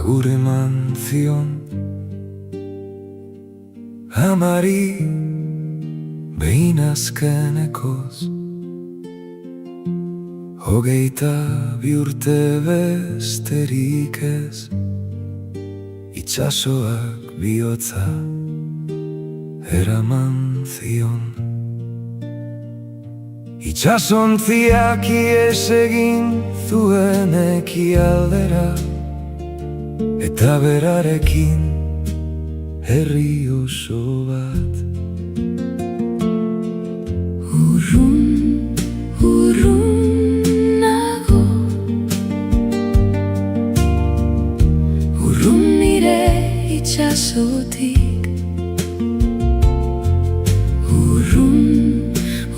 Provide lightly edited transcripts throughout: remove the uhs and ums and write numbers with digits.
agur eman zion amari behin azkenekoz. 22 urte besterik ez, itsasoak bihotza eraman zion. Itsasontziak ies egin zuen ekialdera, eta berarekin herri oso bat. Urrun, urrun nago, urrun nire itsasotik. Urrun,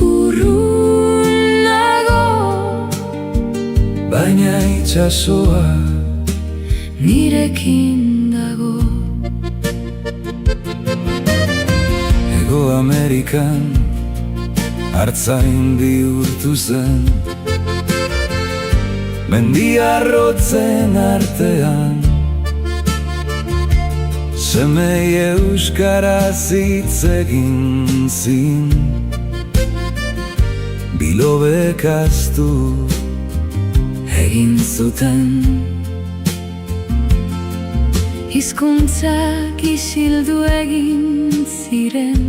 urrun nago, baina itsasoa nirekin dago. Hego Amerikan artzain bihurtu zen, mendiarrotzen artean, semei euskaraz hitz egin zin. Bilobek ahaztu egin zuten, hizkuntzak isildu egin ziren,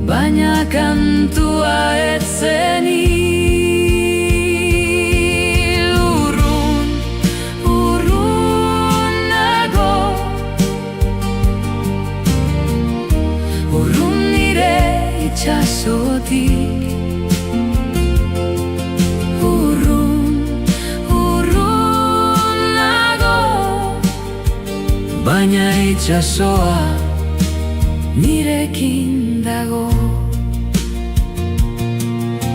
baina kantua ez zen hil. Urrun, urrun nago, urrun nire itsasotik. Urrun, urrun nago, baina itsasoa nirekin dago.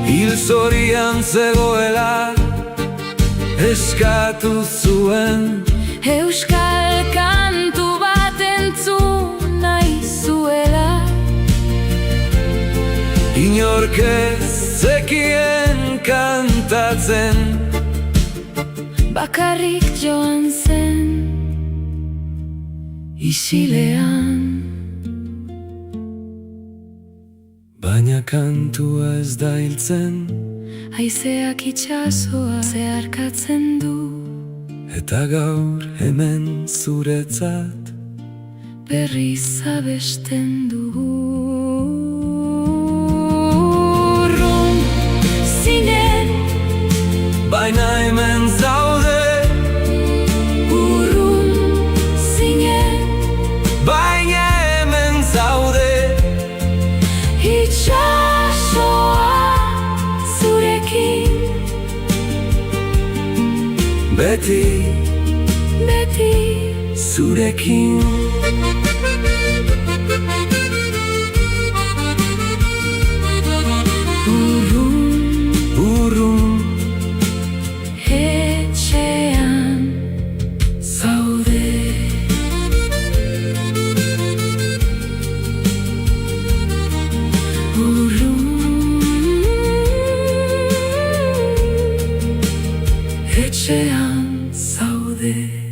hil zorian zegoela eskatu zuen, Euskal kantu bat entzun nahi zuela. inork ez zekien kantatzen, Bakarrik joan zen isilean. baina kantua ez da hiltzen, Haizeak itsasoa zeharkatzen du, eta gaur hemen zuretzat berriz abesten dugu. Urrun zinen, baina hemen zaude. urrun zinen, Baina hemen zaude, itsasoa zurekin, beti beti. zurekin. Urrun, Urrun etxean zaude. Urrun, etxean zaude.